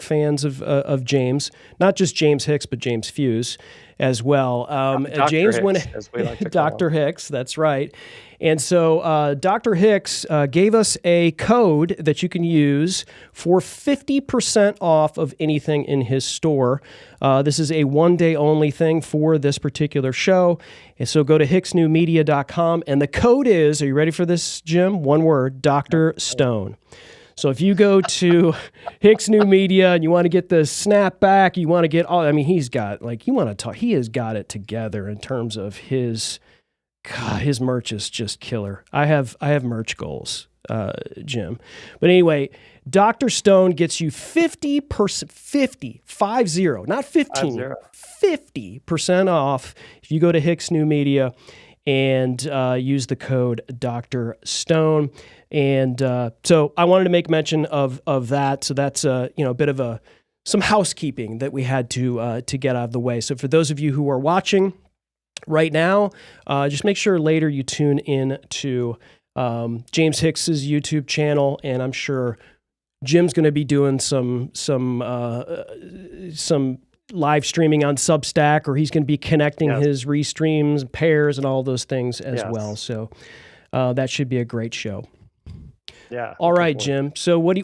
fans of James, not just James Hicks, but James Fuse as well. Dr. James Hicks, went, as we like to call Dr. him. Hicks, that's right. And so Dr. Hicks gave us a code that you can use for 50% off of anything in his store. This is a one-day only thing for this particular show. And so go to hicksnewmedia.com, and the code is, are you ready for this, Jim? One word, Dr. Stone. So if you go to Hicks New Media and you want to get the snapback, you want to get all, I mean, he's got, like, you want to talk, he has got it together in terms of his, God, his merch is just killer. I have merch goals, Jim. But anyway, Dr. Stone gets you 50%, 50, not 15, 50% off if you go to Hicks New Media and use the code Dr. Stone. And so I wanted to make mention of that. So that's a bit of some housekeeping that we had to get out of the way. So for those of you who are watching right now, just make sure later you tune in to James Hicks's YouTube channel, and I'm sure Jim's going to be doing some live streaming on Substack, or he's going to be connecting his restreams, pairs, and all those things as well. So that should be a great show. Yeah. All right, Jim. So do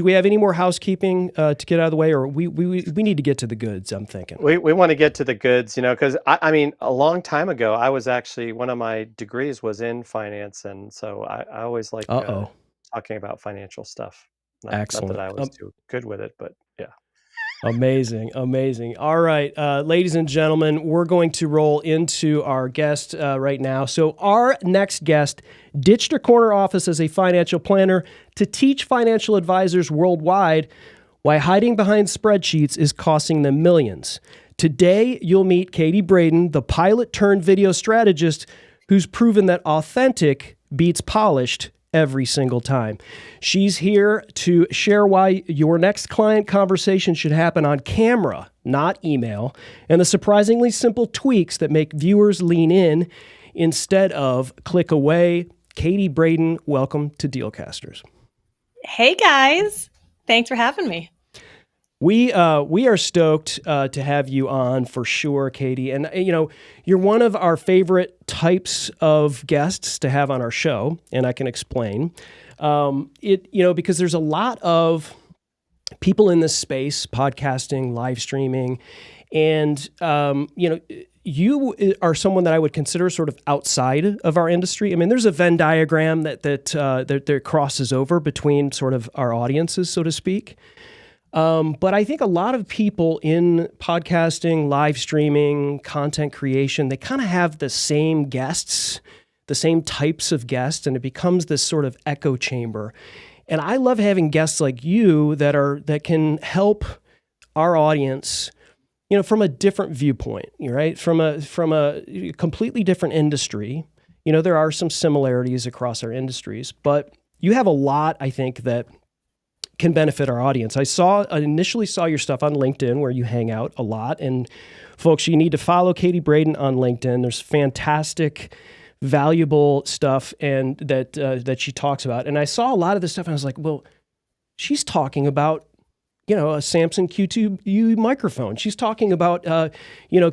we have any more housekeeping to get out of the way, or we need to get to the goods, I'm thinking. We want to get to the goods, because I mean, a long time ago, I was actually, one of my degrees was in finance. And so I always like talking about financial stuff. Excellent. Not that I was too good with it, but yeah. Amazing. All right, ladies and gentlemen, we're going to roll into our guest right now. So our next guest ditched her corner office as a financial planner to teach financial advisors worldwide why hiding behind spreadsheets is costing them millions. Today, you'll meet Katie Braden, the pilot turned video strategist who's proven that authentic beats polished every single time. She's here to share why your next client conversation should happen on camera, not email, and the surprisingly simple tweaks that make viewers lean in instead of click away. Katie Braden, welcome to Dealcasters. Hey guys, thanks for having me. We are stoked to have you on for sure, Katie. And you're one of our favorite types of guests to have on our show, and I can explain. Because there's a lot of people in this space, podcasting, live streaming, and you are someone that I would consider sort of outside of our industry. I mean, there's a Venn diagram that crosses over between sort of our audiences, so to speak. But I think a lot of people in podcasting, live streaming, content creation, they kind of have the same guests, the same types of guests, and it becomes this sort of echo chamber. And I love having guests like you that can help our audience, from a different viewpoint, right? From a completely different industry. There are some similarities across our industries, but you have a lot, I think, that can benefit our audience. I initially saw your stuff on LinkedIn where you hang out a lot. And folks, you need to follow Katie Braden on LinkedIn. There's fantastic, valuable stuff and that she talks about. And I saw a lot of this stuff and I was like, well, she's talking about, a Samsung Q2U microphone. She's talking about,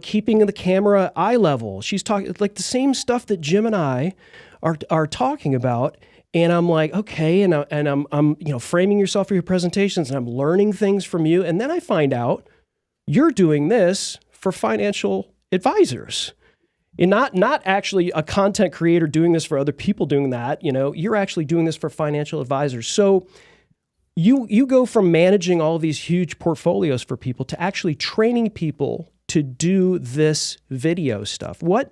keeping the camera eye level. She's talking like the same stuff that Jim and I are talking about. And I'm like, okay, and I'm framing yourself for your presentations, and I'm learning things from you. And then I find out you're doing this for financial advisors, and not actually a content creator doing this for other people doing that. You're actually doing this for financial advisors. So you go from managing all these huge portfolios for people to actually training people to do this video stuff. What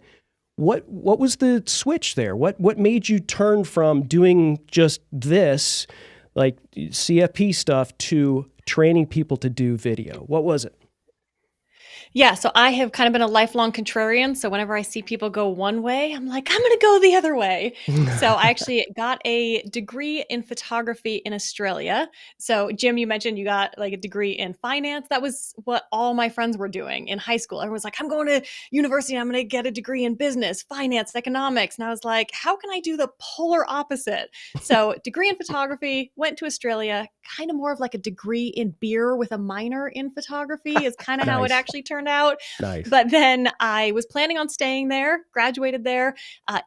was the switch there? What made you turn from doing just this, like CFP stuff, to training people to do video? What was it? Yeah, so I have kind of been a lifelong contrarian. So whenever I see people go one way, I'm like, I'm going to go the other way. So I actually got a degree in photography in Australia. So Jim, you mentioned you got like a degree in finance. That was what all my friends were doing in high school. Everyone's like, I'm going to university. I'm going to get a degree in business, finance, economics. And I was like, how can I do the polar opposite? So degree in photography, went to Australia, kind of more of like a degree in beer with a minor in photography is kind of how it Nice. actually turned out. Nice. But then I was planning on staying there, graduated there.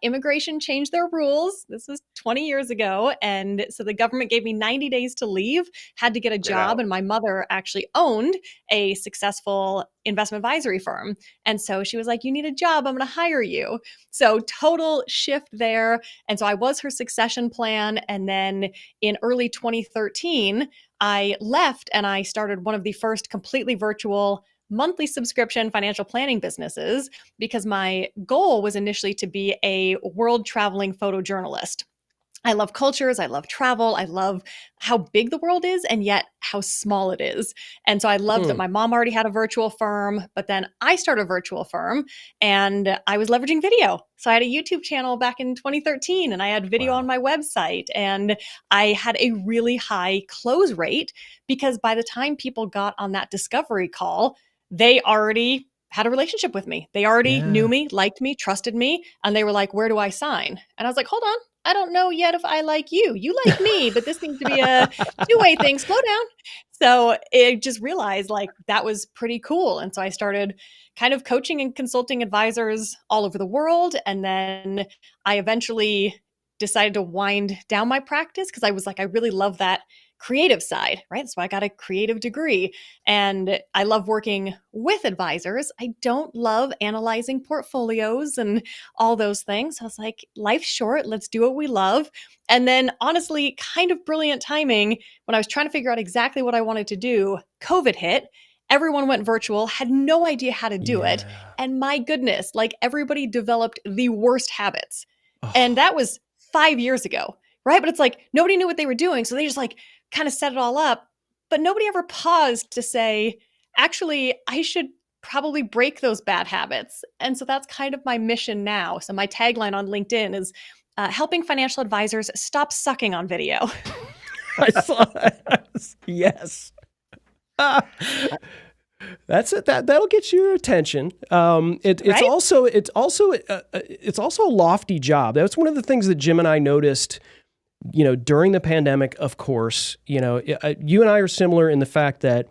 Immigration changed their rules. This was 20 years ago. And so the government gave me 90 days to leave, had to get a job. Wow. And my mother actually owned a successful investment advisory firm. And so she was like, you need a job, I'm going to hire you. So total shift there. And so I was her succession plan. And then in early 2013, I left and I started one of the first completely virtual monthly subscription financial planning businesses because my goal was initially to be a world traveling photojournalist. I love cultures. I love travel. I love how big the world is and yet how small it is. And so I loved that my mom already had a virtual firm, but then I started a virtual firm and I was leveraging video. So I had a YouTube channel back in 2013 and I had video on my website and I had a really high close rate because by the time people got on that discovery call, they already had a relationship with me. They already knew me, liked me, trusted me, and they were like, where do I sign? And I was like, hold on. I don't know yet if I like you. You like me, but this seems to be a two-way thing. Slow down. So I just realized like that was pretty cool. And so I started kind of coaching and consulting advisors all over the world. And then I eventually decided to wind down my practice because I was like, I really love that creative side, right? So I got a creative degree and I love working with advisors. I don't love analyzing portfolios and all those things. I was like, life's short. Let's do what we love. And then honestly, kind of brilliant timing when I was trying to figure out exactly what I wanted to do, COVID hit. Everyone went virtual, had no idea how to do it. And my goodness, like everybody developed the worst habits. And that was 5 years ago, right? But it's like nobody knew what they were doing. So they just like kind of set it all up. But nobody ever paused to say, actually, I should probably break those bad habits. And so that's kind of my mission now. So my tagline on LinkedIn is helping financial advisors stop sucking on video. I saw that. Yes. That's it. That'll get your attention. It's Right? also a lofty job. That's one of the things that Jim and I noticed. During the pandemic, of course, you and I are similar in the fact that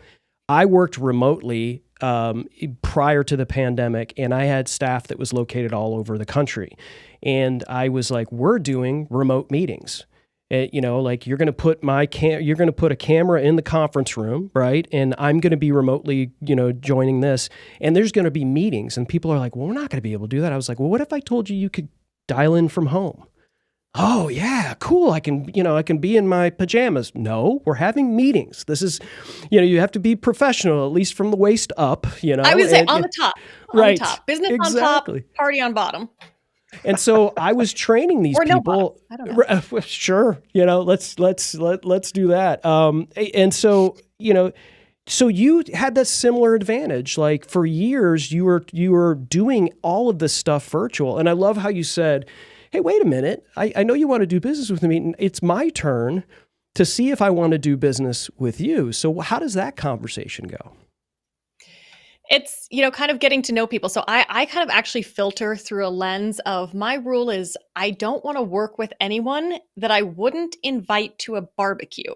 I worked remotely prior to the pandemic, and I had staff that was located all over the country, and I was like, we're doing remote meetings. Like you're going to put a camera in the conference room, right? And I'm going to be remotely, joining this, and there's going to be meetings, and people are like, well, we're not going to be able to do that. I was like, well, what if I told you could dial in from home? Oh yeah, cool. I can be in my pajamas. No, we're having meetings. This is, you have to be professional, at least from the waist up, I would say on the top, right. the top, business Exactly. on top, party on bottom. And so I was training these or no people. bottom. I don't know. Sure. Let's do that. And so, so you had that similar advantage. Like for years, you were doing all of this stuff virtual. And I love how you said, hey, wait a minute. I know you want to do business with me. It's my turn to see if I want to do business with you. So how does that conversation go? It's, kind of getting to know people. So I kind of actually filter through a lens of my rule is I don't want to work with anyone that I wouldn't invite to a barbecue.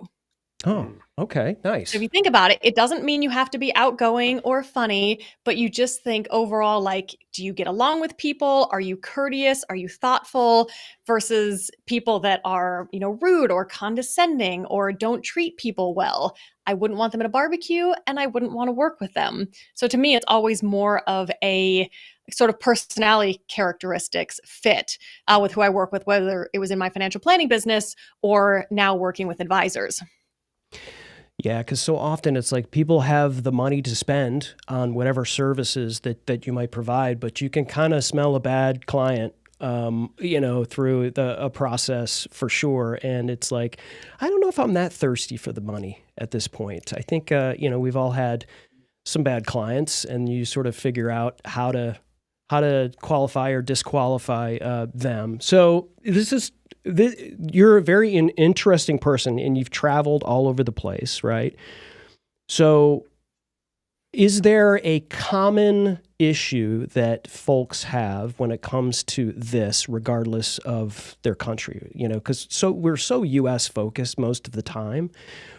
Oh, okay. Nice. So if you think about it, it doesn't mean you have to be outgoing or funny, but you just think overall, like, do you get along with people? Are you courteous? Are you thoughtful? Versus people that are, rude or condescending or don't treat people well. I wouldn't want them at a barbecue and I wouldn't want to work with them. So to me, it's always more of a sort of personality characteristics fit with who I work with, whether it was in my financial planning business or now working with advisors. Yeah, because so often it's like people have the money to spend on whatever services that you might provide, but you can kind of smell a bad client, through a process for sure. And it's like, I don't know if I'm that thirsty for the money at this point. I think, we've all had some bad clients, and you sort of figure out how to qualify or disqualify them. So you're a very interesting person, and you've traveled all over the place, right? So is there a common issue that folks have when it comes to this, regardless of their country? Because we're so U.S. focused most of the time.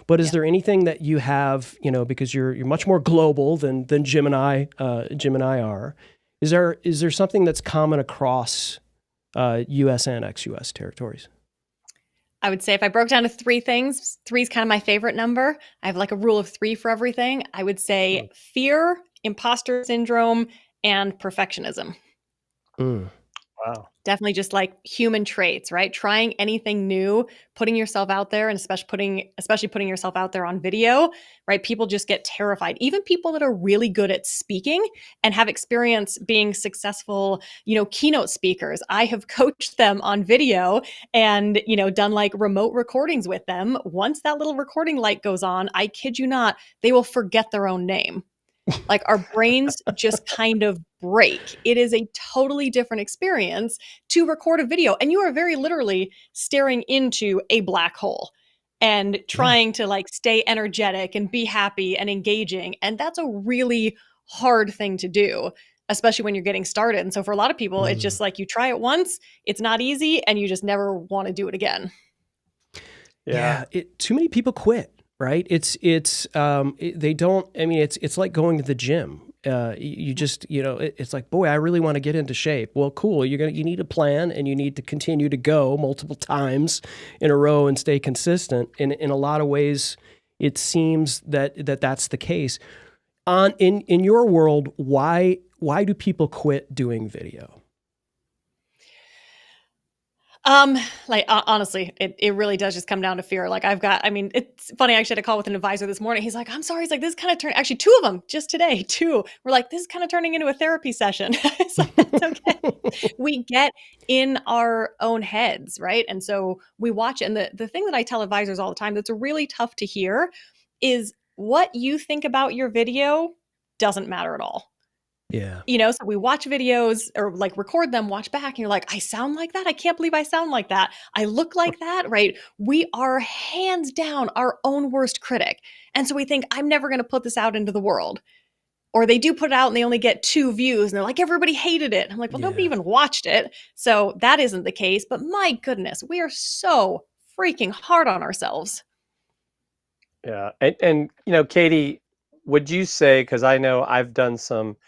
But is there anything that you have, because you're much more global than Jim and I are? Is there something that's common across U.S. and ex-U.S. territories? I would say if I broke down to 3 things, 3 is kind of my favorite number. I have like a rule of 3 for everything. I would say fear, imposter syndrome, and perfectionism. Wow. Definitely just like human traits, right? Trying anything new, putting yourself out there, and especially putting yourself out there on video, right? People just get terrified. Even people that are really good at speaking and have experience being successful, keynote speakers. I have coached them on video and, done like remote recordings with them. Once that little recording light goes on, I kid you not, they will forget their own name. Like our brains just kind of break. It is a totally different experience to record a video. And you are very literally staring into a black hole and trying to like stay energetic and be happy and engaging. And that's a really hard thing to do, especially when you're getting started. And so for a lot of people, it's just like you try it once, it's not easy, and you just never want to do it again. Yeah. Too many people quit. Right. They don't, it's like going to the gym. You just, it's like, boy, I really want to get into shape. Well, cool. You need a plan, and you need to continue to go multiple times in a row and stay consistent. And in a lot of ways, it seems that's the case. In your world, why do people quit doing video? Honestly, it really does just come down to fear. Like it's funny. I actually had a call with an advisor this morning. He's like, I'm sorry. He's like, this kind of turned, actually 2 of them just today, 2 were like, this is kind of turning into a therapy session. So it's okay. We get in our own heads, right? And so we watch it. And the thing that I tell advisors all the time that's really tough to hear is what you think about your video doesn't matter at all. Yeah. So we watch videos or like record them, watch back, and you're like, I sound like that. I can't believe I sound like that. I look like that, right? We are hands down our own worst critic. And so we think, I'm never going to put this out into the world. Or they do put it out and they only get 2 views and they're like, everybody hated it. I'm like, well, nobody even watched it. So that isn't the case. But my goodness, we are so freaking hard on ourselves. Yeah. And Katie, would you say, because I know I've done some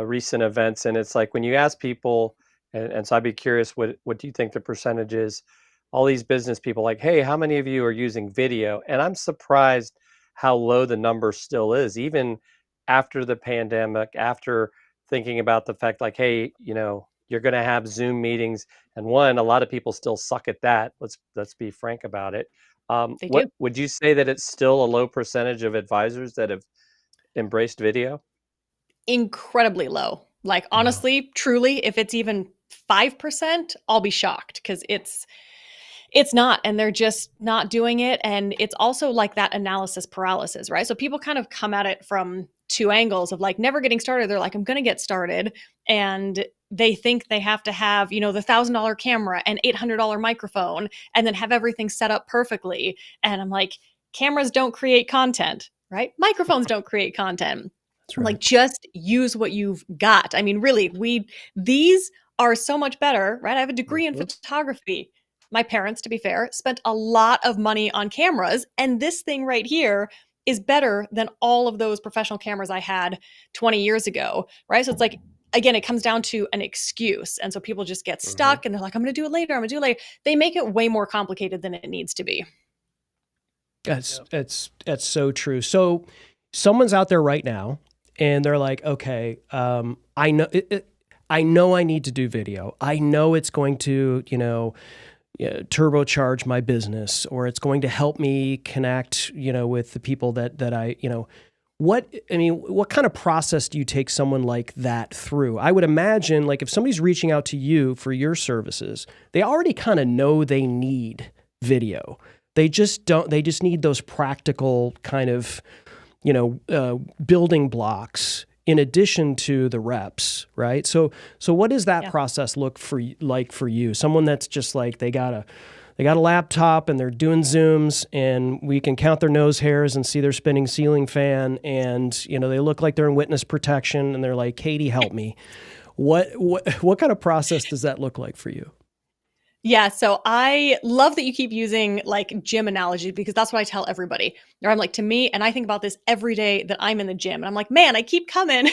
recent events, and it's like when you ask people, and so I'd be curious, what do you think the percentage is? All these business people like, hey, how many of you are using video? And I'm surprised how low the number still is, even after the pandemic, after thinking about the fact like, hey, you're going to have Zoom meetings, and a lot of people still suck at that. Let's be frank about it. What would you say that it's still a low percentage of advisors that have embraced video? Incredibly low. Like honestly, truly, if it's even 5%, I'll be shocked because it's not, and they're just not doing it. And it's also like that analysis paralysis, right? So people kind of come at it from 2 angles of like never getting started. They're like, I'm going to get started. And they think they have to have, the $1,000 camera and $800 microphone and then have everything set up perfectly. And I'm like, cameras don't create content, right? Microphones don't create content. Right. Like just use what you've got. I mean, really, these are so much better, right? I have a degree in photography. My parents, to be fair, spent a lot of money on cameras, and this thing right here is better than all of those professional cameras I had 20 years ago, right? So it's like, again, it comes down to an excuse. And so people just get stuck and they're like, I'm going to do it later. I'm going to do it later. They make it way more complicated than it needs to be. That's so true. So someone's out there right now, and they're like, okay, I know I need to do video. I know it's going to, turbocharge my business, or it's going to help me connect, with the people that I, what kind of process do you take someone like that through? I would imagine, like, if somebody's reaching out to you for your services, they already kind of know they need video. They just need those practical kind of building blocks in addition to the reps, right? So what does that process look like for you? Someone that's just like they got a laptop and they're doing Zooms and we can count their nose hairs and see their spinning ceiling fan and they look like they're in witness protection and they're like, Katie, help me. What kind of process does that look like for you? Yeah, so I love that you keep using like gym analogies because that's what I tell everybody. Or I'm like, to me, and I think about this every day that I'm in the gym. And I'm like, man, I keep coming.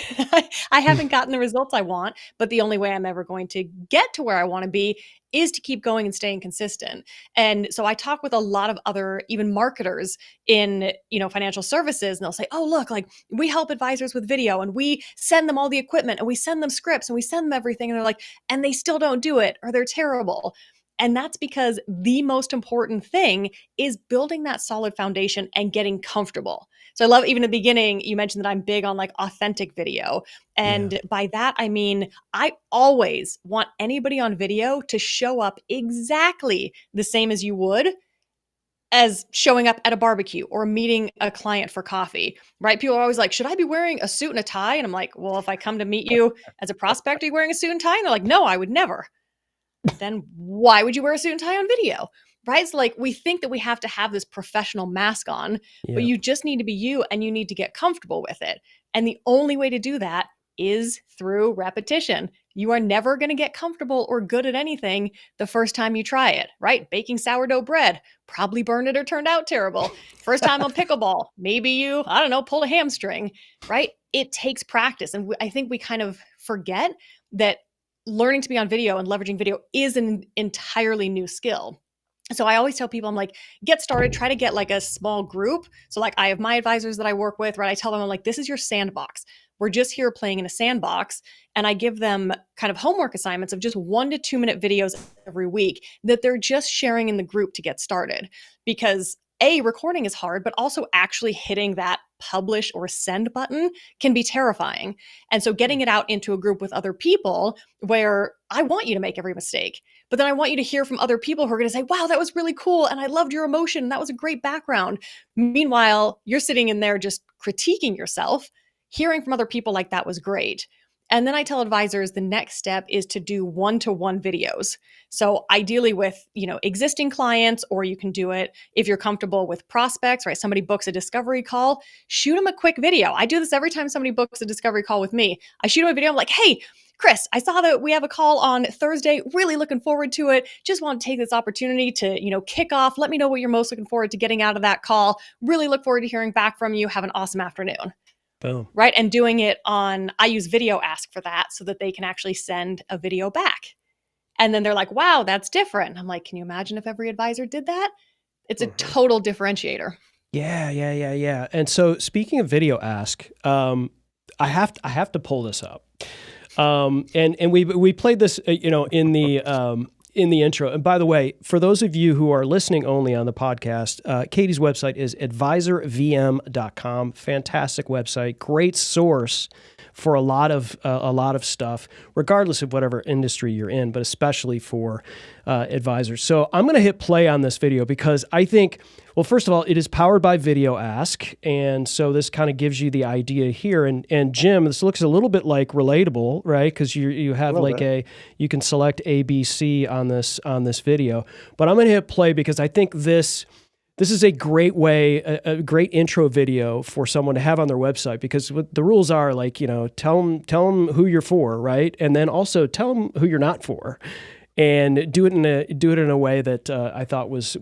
I haven't gotten the results I want, but the only way I'm ever going to get to where I want to be is to keep going and staying consistent. And so I talk with a lot of other even marketers in, financial services, and they'll say, oh, look, like we help advisors with video and we send them all the equipment and we send them scripts and we send them everything. And they're like, and they still don't do it or they're terrible. And that's because the most important thing is building that solid foundation and getting comfortable. So I love, even in the beginning, you mentioned that I'm big on like authentic video. And by that, I mean, I always want anybody on video to show up exactly the same as you would as showing up at a barbecue or meeting a client for coffee, right? People are always like, should I be wearing a suit and a tie? And I'm like, well, if I come to meet you as a prospect, are you wearing a suit and tie? And they're like, no, I would never. Then why would you wear a suit and tie on video? Right? It's like we think that we have to have this professional mask on, but you just need to be you and you need to get comfortable with it. And the only way to do that is through repetition. You are never going to get comfortable or good at anything the first time you try it, right? Baking sourdough bread, probably burned it or turned out terrible. First time on pickleball, maybe you, I don't know, pulled a hamstring, right? It takes practice. And I think we kind of forget that learning to be on video and leveraging video is an entirely new skill. So I always tell people, I'm like, get started, try to get like a small group. So like I have my advisors that I work with, right? I tell them, I'm like, this is your sandbox. We're just here playing in a sandbox. And I give them kind of homework assignments of just 1 to 2 minute videos every week that they're just sharing in the group to get started. Because recording is hard, but also actually hitting that publish or send button can be terrifying. And so getting it out into a group with other people where I want you to make every mistake, but then I want you to hear from other people who are going to say, wow, that was really cool. And I loved your emotion. And that was a great background. Meanwhile, you're sitting in there just critiquing yourself. Hearing from other people like that was great. And then I tell advisors the next step is to do one-to-one videos. So ideally with, existing clients, or you can do it if you're comfortable with prospects, right? Somebody books a discovery call, shoot them a quick video. I do this every time somebody books a discovery call with me. I shoot them a video. I'm like, hey, Chris, I saw that we have a call on Thursday. Really looking forward to it. Just want to take this opportunity to, kick off. Let me know what you're most looking forward to getting out of that call. Really look forward to hearing back from you. Have an awesome afternoon. Boom. Right. And doing it I use Video Ask for that so that they can actually send a video back. And then they're like, wow, that's different. I'm like, can you imagine if every advisor did that? It's a total differentiator. Yeah. And so speaking of Video Ask, I have to pull this up. And we played this, in the intro. And by the way, for those of you who are listening only on the podcast, Katie's website is advisorvm.com. Fantastic website, great source for a lot of stuff, regardless of whatever industry you're in, but especially for advisors. So I'm going to hit play on this video because I think, well, first of all, it is powered by Video Ask, and so this kind of gives you the idea here. And Jim, this looks a little bit like Relatable, right? Because you have you can select A, B, C on this video. But I'm going to hit play because I think this is a great way, a great intro video for someone to have on their website, because what the rules are, like, tell them who you're for, right? And then also tell them who you're not for, and do it in a way that I thought was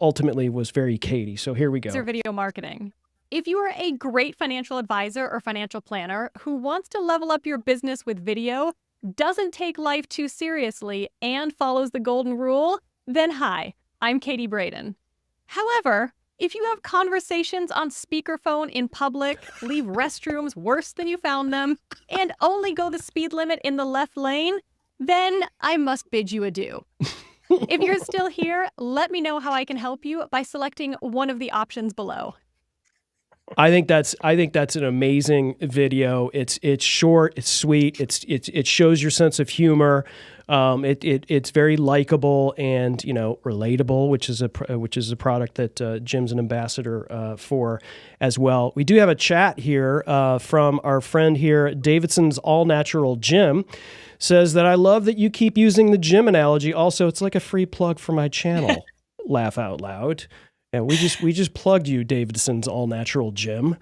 ultimately was very Katie. So here we go. Your video marketing. If you are a great financial advisor or financial planner who wants to level up your business with video, doesn't take life too seriously, and follows the golden rule, then hi, I'm Katie Braden. However, if you have conversations on speakerphone in public, leave restrooms worse than you found them, and only go the speed limit in the left lane, then I must bid you adieu. If you're still here, let me know how I can help you by selecting one of the options below. I think that's an amazing video. It's short, it's sweet, it shows your sense of humor. It's very likable and relatable, which is a product that Jim's an ambassador for as well. We do have a chat here from our friend here, Davidson's All Natural Gym. Says that I love that you keep using the gym analogy. Also, it's like a free plug for my channel. Laugh out loud. Yeah, we just plugged you, Davidson's All Natural Gym.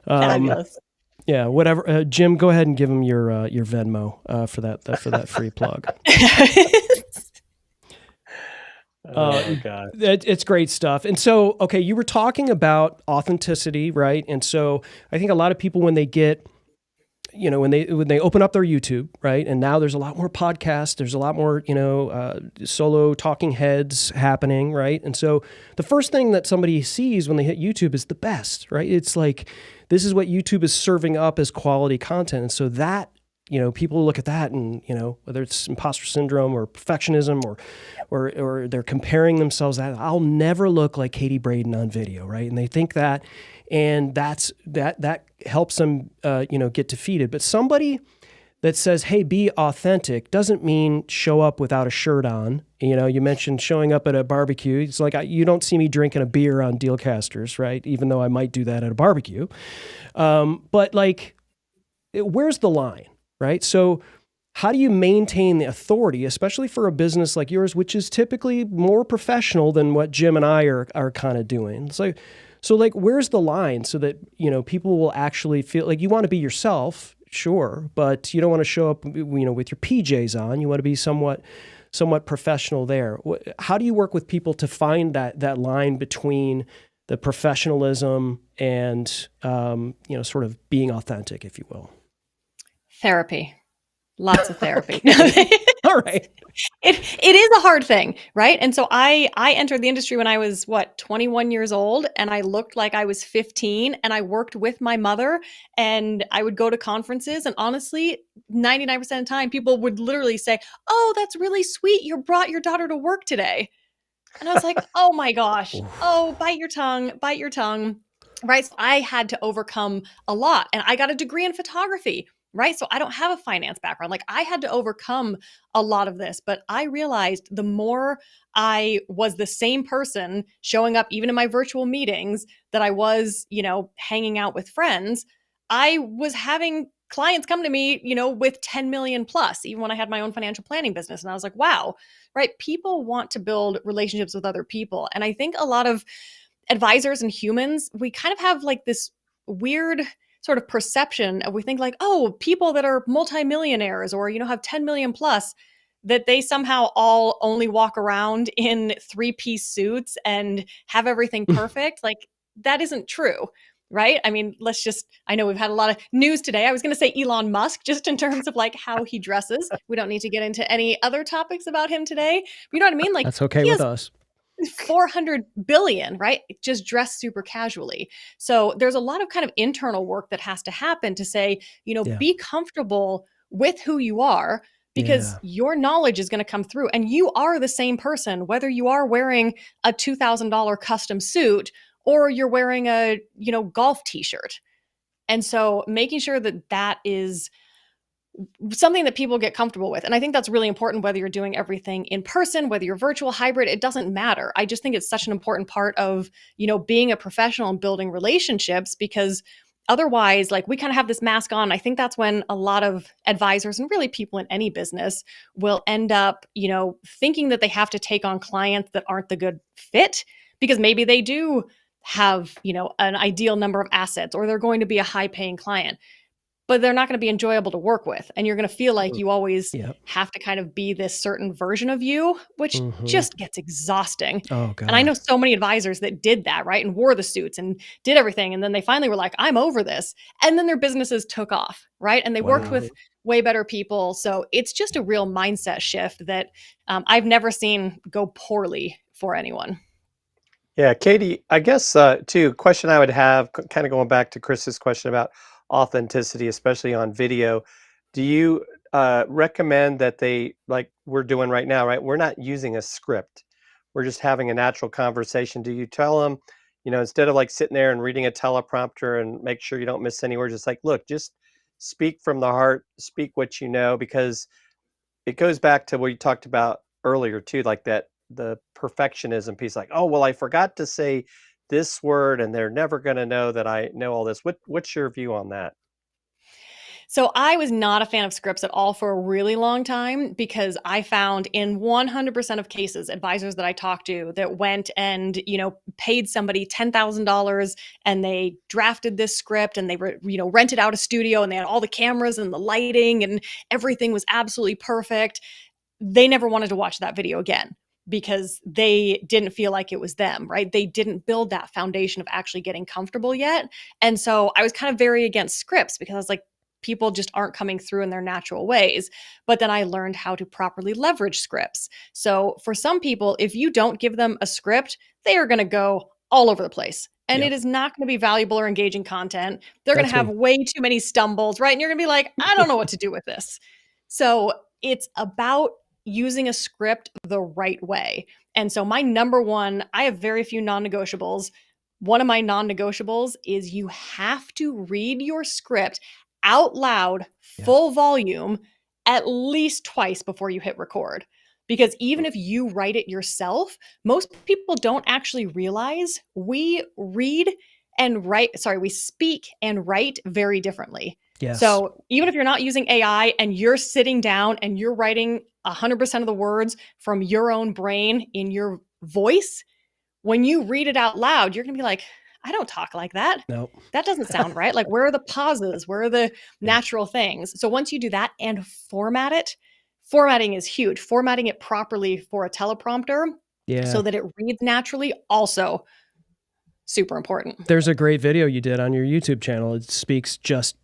Fabulous. Yeah, whatever. Jim, go ahead and give him your Venmo for that free plug. Oh God, it's great stuff. And so, okay, you were talking about authenticity, right? And so, I think a lot of people when they get when they open up their YouTube, right? And now there's a lot more podcasts, there's a lot more, solo talking heads happening, right? And so the first thing that somebody sees when they hit YouTube is the best, right? It's like, this is what YouTube is serving up as quality content. And so that, people look at that and, whether it's imposter syndrome or perfectionism or they're comparing themselves, that I'll never look like Katie Braden on video, right? And they think that, and that helps them, get defeated. But somebody that says, "Hey, be authentic," doesn't mean show up without a shirt on. You mentioned showing up at a barbecue. It's like you don't see me drinking a beer on Dealcasters, right? Even though I might do that at a barbecue. But like, where's the line, right? So how do you maintain the authority, especially for a business like yours, which is typically more professional than what Jim and I are kind of doing? So where's the line so that, people will actually feel like you want to be yourself, sure, but you don't want to show up, with your PJs on. You want to be somewhat professional there. How do you work with people to find that line between the professionalism and, sort of being authentic, if you will? Therapy. Lots of therapy. All right. It is a hard thing, right? And so I entered the industry when I was 21 years old, and I looked like I was 15, and I worked with my mother, and I would go to conferences, and honestly, 99% of the time people would literally say, "Oh, that's really sweet. You brought your daughter to work today." And I was like, "Oh my gosh. Oh, bite your tongue, bite your tongue." Right? So I had to overcome a lot, and I got a degree in photography. Right. So I don't have a finance background. Like, I had to overcome a lot of this, but I realized the more I was the same person showing up, even in my virtual meetings, that I was, hanging out with friends, I was having clients come to me, with 10 million plus, even when I had my own financial planning business. And I was like, wow, right. People want to build relationships with other people. And I think a lot of advisors and humans, we kind of have like this weird sort of perception of, we think like, oh, people that are multimillionaires or, have 10 million plus, that they somehow all only walk around in 3-piece suits and have everything perfect. Like, that isn't true. Right. I mean, I know we've had a lot of news today. I was going to say Elon Musk, just in terms of like how he dresses. We don't need to get into any other topics about him today. But you know what I mean? Like, that's okay with us. 400 billion, right? Just dressed super casually. So there's a lot of kind of internal work that has to happen to say, be comfortable with who you are, because your knowledge is going to come through, and you are the same person, whether you are wearing a $2,000 custom suit or you're wearing a, golf t-shirt. And so making sure that that is something that people get comfortable with. And I think that's really important, whether you're doing everything in person, whether you're virtual, hybrid, it doesn't matter. I just think it's such an important part of, being a professional and building relationships, because otherwise, like, we kind of have this mask on. I think that's when a lot of advisors, and really people in any business, will end up, thinking that they have to take on clients that aren't the good fit, because maybe they do have, an ideal number of assets, or they're going to be a high paying client, but they're not going to be enjoyable to work with. And you're going to feel like you always have to kind of be this certain version of you, which just gets exhausting. Oh, God. And I know so many advisors that did that, right? And wore the suits and did everything. And then they finally were like, I'm over this. And then their businesses took off, right? And they worked with way better people. So it's just a real mindset shift that I've never seen go poorly for anyone. Yeah, Katie, I guess too, question I would have, kind of going back to Chris's question about authenticity, especially on video. Do you recommend that they, like we're doing right now, right? We're not using a script. We're just having a natural conversation. Do you tell them, instead of like sitting there and reading a teleprompter and make sure you don't miss any words, it's like, look, just speak from the heart, speak what you know, because it goes back to what you talked about earlier too, like that the perfectionism piece, like, oh, well, I forgot to say this word and they're never going to know that I know all this. What's your view on that? So I was not a fan of scripts at all for a really long time because I found in 100% of cases, advisors that I talked to that went and, paid somebody $10,000 and they drafted this script and they were, rented out a studio and they had all the cameras and the lighting and everything was absolutely perfect. They never wanted to watch that video again because they didn't feel like it was them, right? They didn't build that foundation of actually getting comfortable yet. And so I was kind of very against scripts because I was like, people just aren't coming through in their natural ways. But then I learned how to properly leverage scripts. So for some people, if you don't give them a script, they are going to go all over the place. And Yep. it is not going to be valuable or engaging content. They're going That's to have me. way too many stumbles, right? And you're going to be like, I don't know what to do with this. So it's about using a script the right way. And so my number one, I have very few non-negotiables. One of my non-negotiables is you have to read your script out loud, Yeah. full volume, at least twice before you hit record. Because even if you write it yourself, most people don't actually realize we speak and write very differently. Yes. So even if you're not using AI and you're sitting down and you're writing 100% of the words from your own brain in your voice, when you read it out loud, you're going to be like, I don't talk like that. Nope. That doesn't sound right. Like, where are the pauses? Where are the natural things? So once you do that and format it, formatting is huge. Formatting it properly for a teleprompter Yeah. so that it reads naturally, also super important. There's a great video you did on your YouTube channel. It speaks just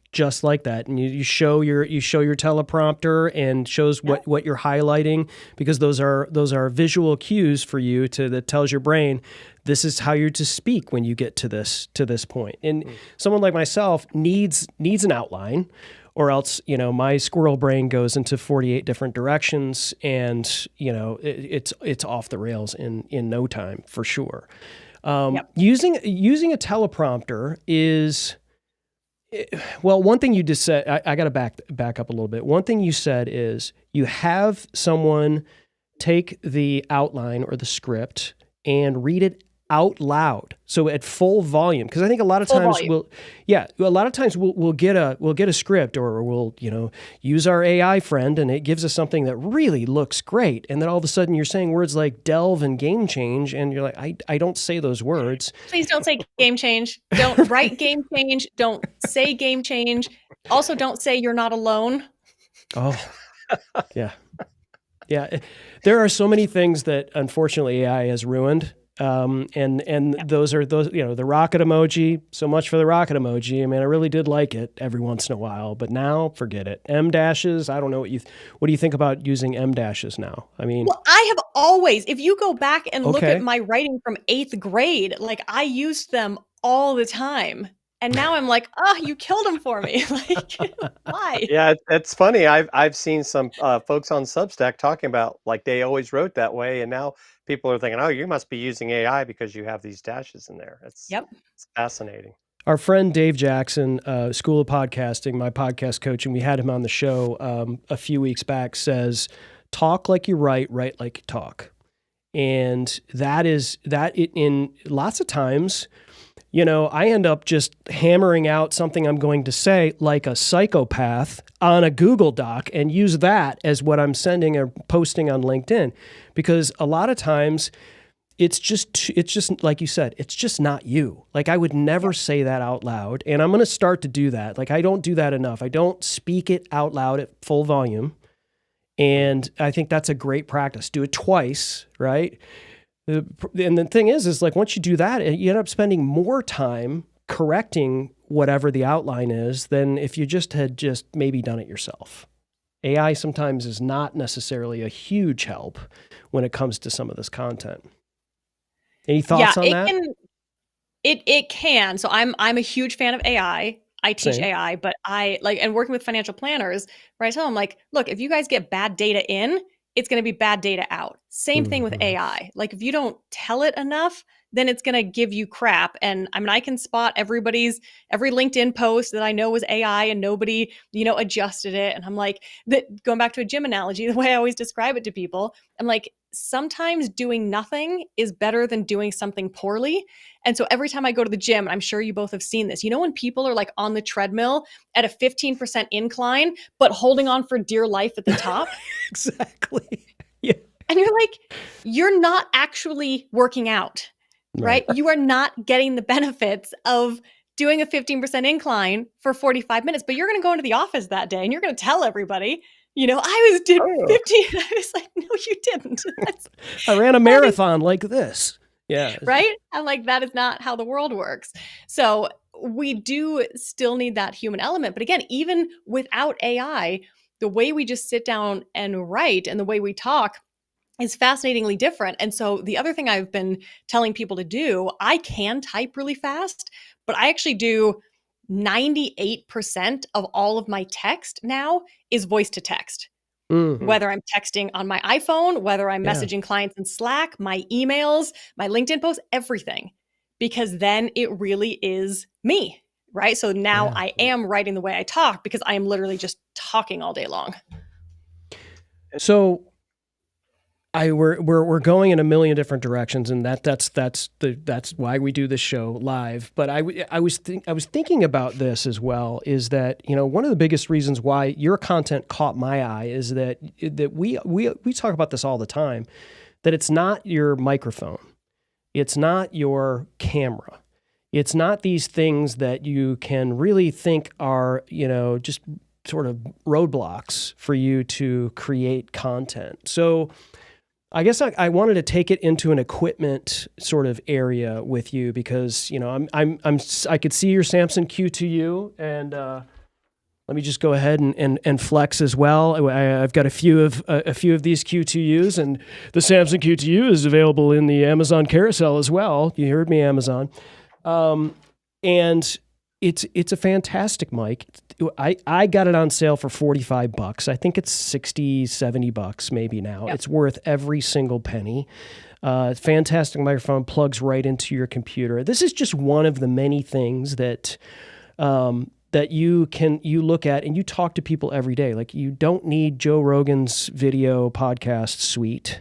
like that, and you show your teleprompter and shows what you're highlighting, because those are visual cues for you that tells your brain this is how you're to speak when you get to this point. And someone like myself needs an outline, or else my squirrel brain goes into 48 different directions, and it's off the rails in no time for sure. Using a teleprompter is, well, one thing you just said, I got to back up a little bit. One thing you said is you have someone take the outline or the script and read it out loud, so at full volume. Because I think a lot of times we'll get a script, or we'll use our AI friend, and it gives us something that really looks great, and then all of a sudden you're saying words like delve and game change, and you're like, I don't say those words. Please don't say game change. Don't write game change. Don't say game change. Also, don't say you're not alone. Oh, yeah. There are so many things that unfortunately AI has ruined. Those are the rocket emoji. So much for the rocket emoji. I mean, I really did like it every once in a while, but now forget it. M dashes. I don't know what do you think about using M dashes now? I mean, well, I have always, if you go back and look at my writing from 8th grade, like I used them all the time. And now I'm like, oh, you killed them for me. Like, why? Yeah, it's funny. I've seen some folks on Substack talking about like they always wrote that way, and now people are thinking, oh, you must be using AI because you have these dashes in there. It's fascinating. Our friend Dave Jackson, School of Podcasting, my podcast coach, and we had him on the show a few weeks back, says, talk like you write like you talk. And in lots of times, I end up just hammering out something I'm going to say like a psychopath on a Google Doc and use that as what I'm sending or posting on LinkedIn, because a lot of times it's just like you said, it's just not you. Like I would never say that out loud, and I'm going to start to do that. Like I don't do that enough. I don't speak it out loud at full volume, and I think that's a great practice. Do it twice, right? And the thing is like once you do that, you end up spending more time correcting whatever the outline is than if you had maybe done it yourself. AI sometimes is not necessarily a huge help when it comes to some of this content. Any thoughts on that? It can. So I'm a huge fan of AI. I teach Same. AI, but and working with financial planners, where I tell them like, look, if you guys get bad data in, it's going to be bad data out. Same thing with AI. Like if you don't tell it enough, then it's going to give you crap. And I mean, I can spot every LinkedIn post that I know was AI and nobody, adjusted it. And I'm like, going back to a gym analogy, the way I always describe it to people, I'm like, sometimes doing nothing is better than doing something poorly. And so every time I go to the gym, I'm sure you both have seen this, when people are like on the treadmill at a 15% incline, but holding on for dear life at the top. Exactly. Yeah. And you're like, you're not actually working out, right? You are not getting the benefits of doing a 15% incline for 45 minutes, but you're going to go into the office that day and you're going to tell everybody, I did 15. I was like, no, you didn't. I ran a marathon like this. Yeah. Right? I'm like, that is not how the world works. So we do still need that human element. But again, even without AI, the way we just sit down and write and the way we talk is fascinatingly different. And so the other thing I've been telling people to do, I can type really fast, but I actually do 98% of all of my text now is voice to text. Mm-hmm. Whether I'm texting on my iPhone, whether I'm messaging clients in Slack, my emails, my LinkedIn posts, everything, because then it really is me, right? So now I am writing the way I talk because I am literally just talking all day long. So we're going in a million different directions, and that's why we do this show live. But I was thinking about this as well. Is that one of the biggest reasons why your content caught my eye is that we talk about this all the time. That it's not your microphone, it's not your camera, it's not these things that you can really think are just sort of roadblocks for you to create content. So I guess I wanted to take it into an equipment sort of area with you because I could see your Samsung Q2U, and let me just go ahead and flex as well. I've got a few of these Q2Us, and the Samsung Q2U is available in the Amazon carousel as well. You heard me, Amazon, and it's a fantastic mic. I got it on sale for $45. I think it's $60, $70 maybe now. Yep. It's worth every single penny. Fantastic microphone, plugs right into your computer. This is just one of the many things that you look at and you talk to people every day. Like, you don't need Joe Rogan's video podcast suite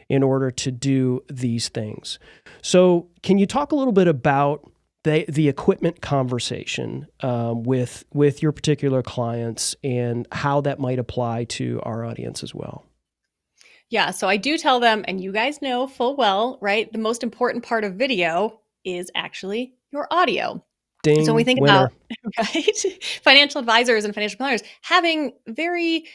in order to do these things. So can you talk a little bit about the equipment conversation with your particular clients and how that might apply to our audience as well? Yeah, so I do tell them, and you guys know full well, right? The most important part of video is actually your audio. Ding, so when we think winner. About financial advisors and financial planners having very,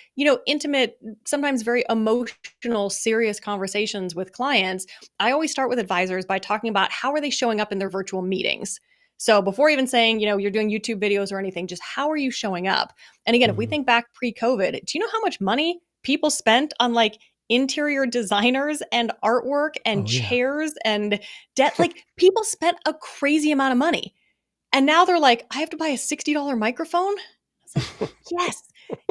intimate, sometimes very emotional, serious conversations with clients. I always start with advisors by talking about how are they showing up in their virtual meetings. So before even saying, you're doing YouTube videos or anything, just how are you showing up? And again, if we think back pre-COVID, do you know how much money people spent on like interior designers and artwork and chairs and debt? Like, people spent a crazy amount of money. And now they're like, I have to buy a $60 microphone? I was like,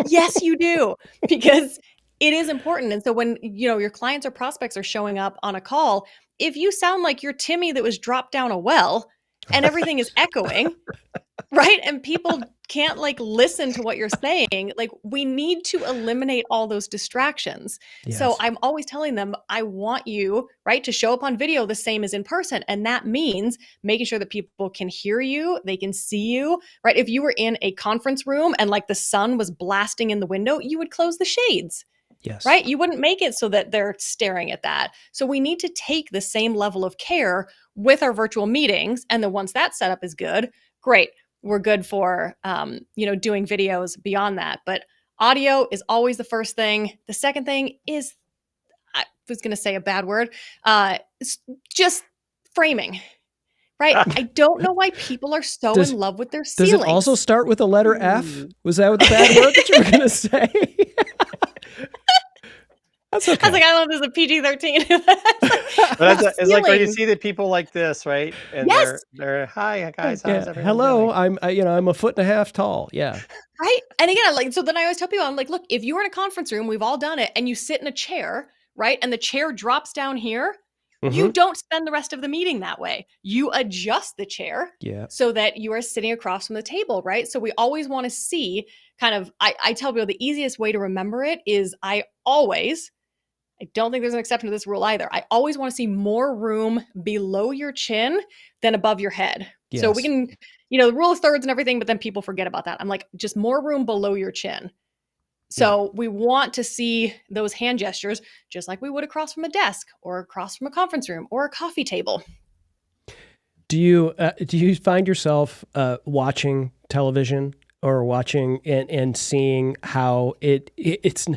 yes, you do, because it is important. And so when, your clients or prospects are showing up on a call, if you sound like you're Timmy that was dropped down a well and everything is echoing, right? And people can't listen to what you're saying. Like, we need to eliminate all those distractions. Yes. So I'm always telling them, I want you, right, to show up on video the same as in person. And that means making sure that people can hear you, they can see you, right? If you were in a conference room and the sun was blasting in the window, you would close the shades. Yes. Right? You wouldn't make it so that they're staring at that. So we need to take the same level of care with our virtual meetings. And then once that setup is good, great. We're good for, doing videos beyond that. But audio is always the first thing. The second thing is, I was going to say a bad word, it's just framing. Right? I don't know why people are so in love with their ceilings. Does it also start with the letter F? Was that the bad word that you were going to say? That's okay. I was like, I don't know if this is a PG-13. But it's like when you see the people like this, right? And yes. they're hi guys, how's everything? Hello, doing? I'm a foot and a half tall. Yeah. Right. And again, so then I always tell people, I'm like, look, if you were in a conference room, we've all done it, and you sit in a chair, right? And the chair drops down here, You don't spend the rest of the meeting that way. You adjust the chair Yeah. so that you are sitting across from the table, right? So we always want to see kind of, I tell people the easiest way to remember it is I don't think there's an exception to this rule either. I always want to see more room below your chin than above your head. So we Yes. can, the rule of thirds and everything, but then people forget about that. I'm like, just more room below your chin. So we want to see those hand gestures just like we would across from a desk or across from a conference room or a coffee table. Do you find yourself watching television or watching and seeing how it's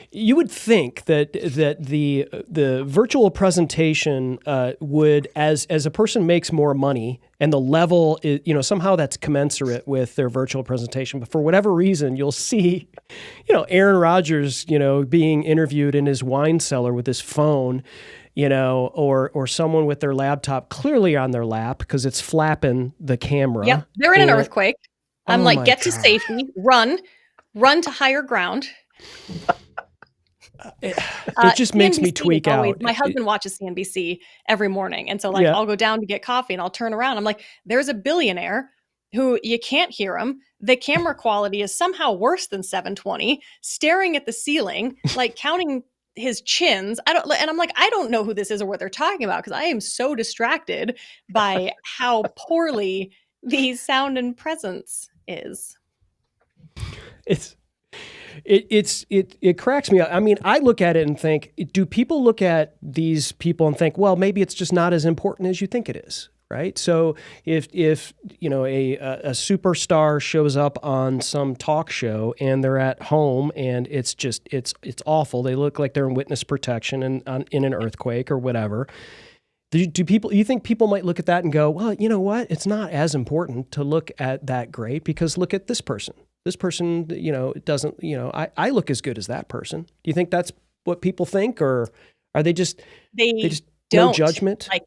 you would think that the virtual presentation would, as a person makes more money and the level is, somehow that's commensurate with their virtual presentation, but for whatever reason you'll see Aaron Rodgers being interviewed in his wine cellar with his phone, or someone with their laptop clearly on their lap because it's flapping the camera. Yep, they're in an earthquake. I'm like, get to God. safety, run to higher ground. It just makes me tweak out. My husband watches CNBC every morning. And so I'll go down to get coffee and I'll turn around. I'm like, there's a billionaire who you can't hear him. The camera quality is somehow worse than 720, staring at the ceiling, like counting his chins. And I'm like, I don't know who this is or what they're talking about because I am so distracted by how poorly the sound and presence is. It cracks me up. I mean, I look at it and think, do people look at these people and think, well, maybe it's just not as important as you think it is, right? So if a superstar shows up on some talk show and they're at home and it's awful, they look like they're in witness protection and in an earthquake or whatever. You think people might look at that and go, well, you know what? It's not as important to look at that great because look at this person. This person, doesn't, I look as good as that person. Do you think that's what people think, or are they just don't. No judgment? Like,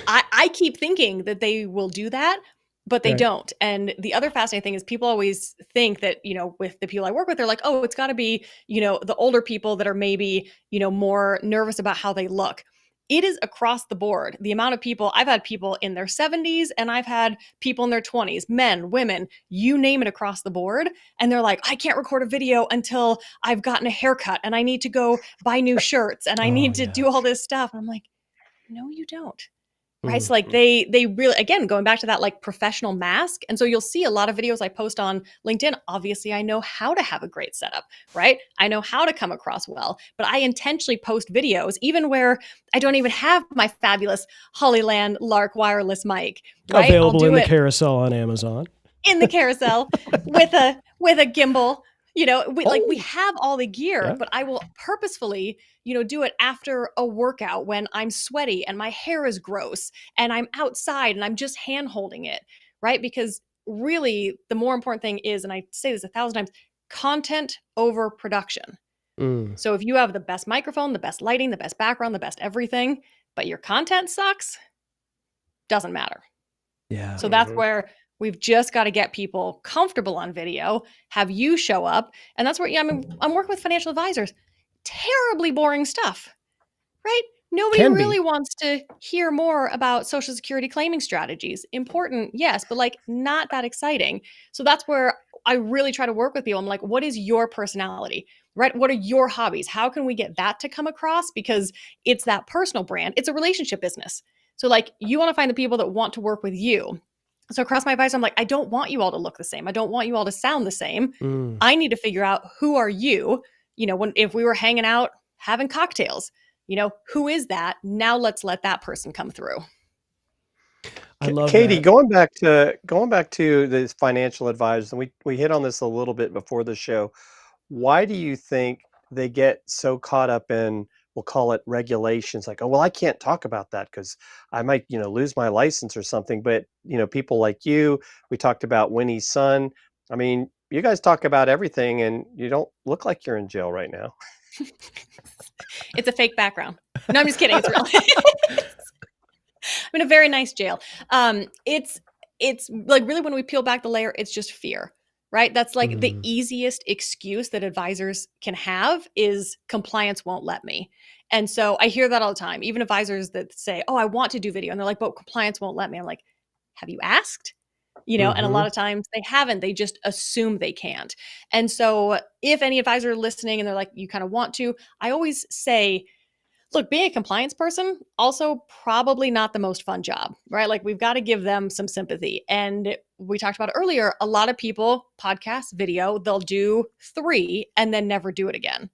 I keep thinking that they will do that, but they don't. And the other fascinating thing is people always think that, with the people I work with, they're like, oh, it's got to be, the older people that are maybe, more nervous about how they look. It is across the board. The amount of people, I've had people in their 70s and I've had people in their 20s, men, women, you name it, across the board. And they're like, I can't record a video until I've gotten a haircut and I need to go buy new shirts and I need to do all this stuff. And I'm like, no, you don't. Right. So they really, again, going back to that professional mask. And so you'll see a lot of videos I post on LinkedIn. Obviously, I know how to have a great setup, right? I know how to come across well, but I intentionally post videos even where I don't even have my fabulous Hollyland Lark wireless mic. Right? Available in the carousel on Amazon. In the carousel with a gimbal. We have all the gear, but I will purposefully, do it after a workout when I'm sweaty and my hair is gross and I'm outside and I'm just hand holding it, right? Because really the more important thing is, and I say this 1,000 times, content over production. So if you have the best microphone, the best lighting, the best background, the best everything, but your content sucks, doesn't matter. Yeah. So that's where we've just got to get people comfortable on video, have you show up. And that's where, I'm working with financial advisors. Terribly boring stuff, right? Nobody really wants to hear more about Social Security claiming strategies. Important, yes, but not that exciting. So that's where I really try to work with people. I'm like, what is your personality, right? What are your hobbies? How can we get that to come across? Because it's that personal brand. It's a relationship business. So you want to find the people that want to work with you. So across my advice, I'm like, I don't want you all to look the same. I don't want you all to sound the same. I need to figure out, who are you? If we were hanging out, having cocktails, who is that? Now let's let that person come through. I love Katie, that. going back to this financial advisors, and we hit on this a little bit before the show. Why do you think they get so caught up in, we'll call it regulations, like, oh, well, I can't talk about that because I might, lose my license or something. But, people like you, we talked about Winnie's son. I mean, you guys talk about everything and you don't look like you're in jail right now. It's a fake background. No, I'm just kidding. It's real. I'm in a very nice jail. It's really, when we peel back the layer, it's just fear. right? That's like the Mm. easiest excuse that advisors can have is compliance won't let me. And so I hear that all the time, even advisors that say, oh, I want to do video. And they're like, but compliance won't let me. I'm like, have you asked? And a lot Mhm. of times they haven't, they just assume they can't. And so if any advisor listening and they're like, you kind of want to, I always say, look, being a compliance person, also probably not the most fun job, right? Like we've got to give them some sympathy. And we talked about earlier, a lot of people, podcast, video, they'll do 3 and then never do it again. Yeah.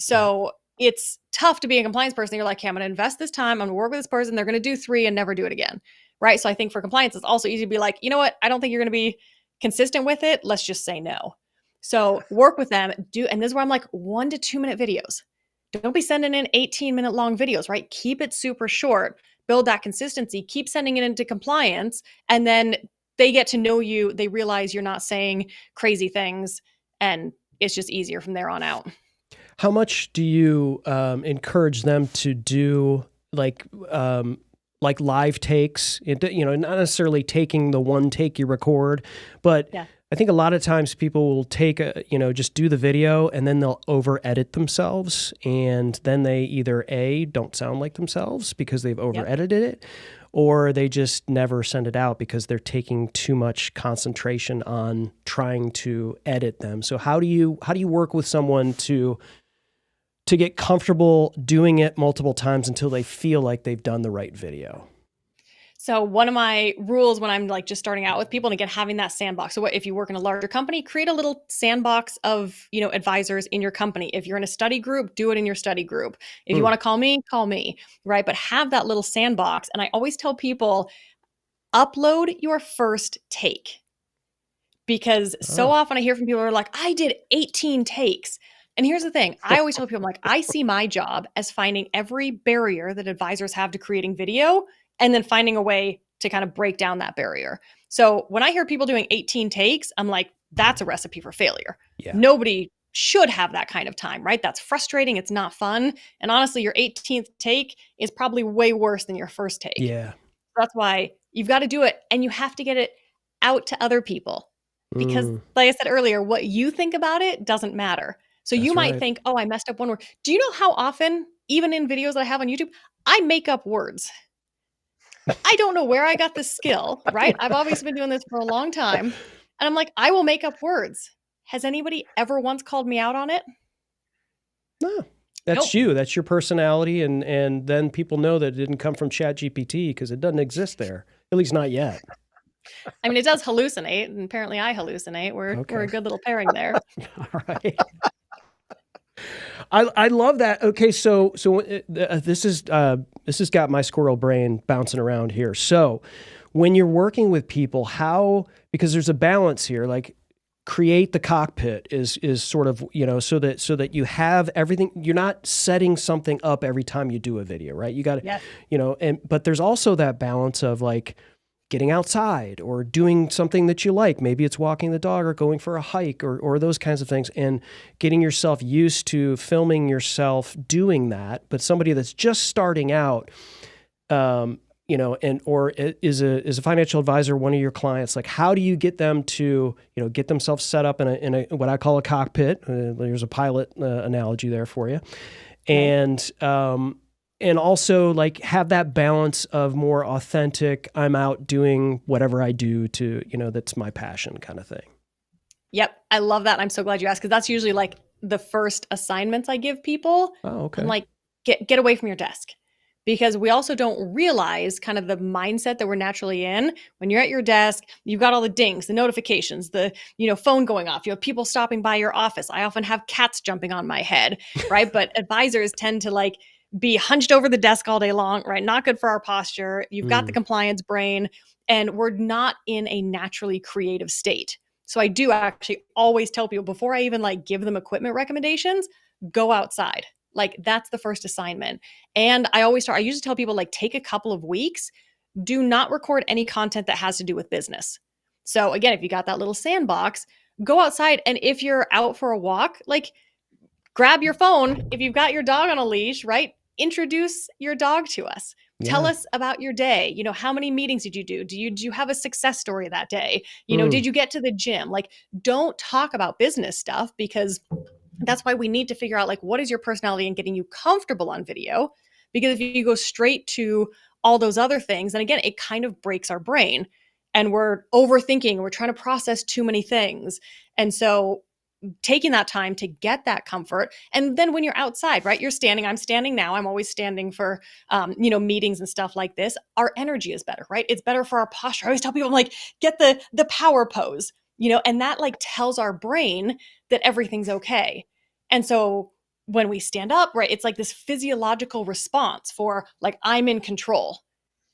So it's tough to be a compliance person. You're like, hey, I'm going to invest this time. I'm going to work with this person. They're going to do 3 and never do it again, right? So I think for compliance, it's also easy to be like, you know what? I don't think you're going to be consistent with it. Let's just say no. So work with them, and this is where I'm like 1 to 2 minute videos. Don't be sending in 18-minute long videos, right? Keep it super short, build that consistency, keep sending it into compliance, and then they get to know you. They realize you're not saying crazy things, and it's just easier from there on out. How much do you encourage them to do like live takes? Not necessarily taking the one take you record, but Yeah. I think a lot of times people will take just do the video and then they'll over edit themselves, and then they either don't sound like themselves because they've over edited it, or they just never send it out because they're taking too much concentration on trying to edit them. So how do you work with someone to get comfortable doing it multiple times until they feel like they've done the right video? So one of my rules when I'm like just starting out with people, and again, having that sandbox. So if you work in a larger company, create a little sandbox of, advisors in your company. If you're in a study group, do it in your study group. If you want to call me, right? But have that little sandbox. And I always tell people, upload your first take. Because so often I hear from people who are like, I did 18 takes. And here's the thing. I always tell people, I'm like, I see my job as finding every barrier that advisors have to creating video and then finding a way to kind of break down that barrier. So when I hear people doing 18 takes, I'm like, that's a recipe for failure. Yeah. Nobody should have that kind of time, right? That's frustrating. It's not fun. And honestly, your 18th take is probably way worse than your first take. Yeah. That's why you've got to do it, and you have to get it out to other people. Because like I said earlier, what you think about it doesn't matter. So you might think, oh, I messed up one word. Do you know how often, even in videos that I have on YouTube, I make up words? I don't know where I got this skill, right? I've obviously been doing this for a long time. And I'm like, I will make up words. Has anybody ever once called me out on it? No. That's you. That's your personality. And then people know that it didn't come from ChatGPT because it doesn't exist there, at least not yet. I mean, it does hallucinate, and apparently I hallucinate. We're a good little pairing there. All right. I love that. Okay, so this has got my squirrel brain bouncing around here. So when you're working with people, because there's a balance here, like create the cockpit is sort of, so that you have everything. You're not setting something up every time you do a video, right? You got to, but there's also that balance of like getting outside or doing something that you like. Maybe it's walking the dog or going for a hike or those kinds of things, and getting yourself used to filming yourself doing that. But somebody that's just starting out, or is a financial advisor, one of your clients, like how do you get them to, get themselves set up in a what I call a cockpit? There's a pilot analogy there for you. And also like have that balance of more authentic, I'm out doing whatever I do to, that's my passion kind of thing. Yep. I love that. I'm so glad you asked, because that's usually like the first assignments I give people. Oh, okay. I'm like, get away from your desk, because we also don't realize kind of the mindset that we're naturally in. When you're at your desk, you've got all the dings, the notifications, the, phone going off, you have people stopping by your office. I often have cats jumping on my head, right? But advisors tend to like be hunched over the desk all day long, right? Not good for our posture. You've got the compliance brain, and we're not in a naturally creative state. So I do actually always tell people, before I even like give them equipment recommendations, go outside. Like that's the first assignment. And I usually tell people, like, take a couple of weeks, do not record any content that has to do with business. So again, if you got that little sandbox, go outside. And if you're out for a walk, like grab your phone. If you've got your dog on a leash, right? Introduce your dog to us. Tell Yeah. us about your day. How many meetings did you do? Did you have a success story that day? Mm. Did you get to the gym? Like, don't talk about business stuff, because that's why we need to figure out, like, what is your personality and getting you comfortable on video? Because if you go straight to all those other things, then again, it kind of breaks our brain, and we're overthinking, we're trying to process too many things. And so taking that time to get that comfort. And then when you're outside, right, I'm standing now, I'm always standing for, meetings and stuff like this. Our energy is better, right? It's better for our posture. I always tell people, I'm like, get the power pose, and that like tells our brain that everything's okay. And so when we stand up, right, it's like this physiological response for like, I'm in control.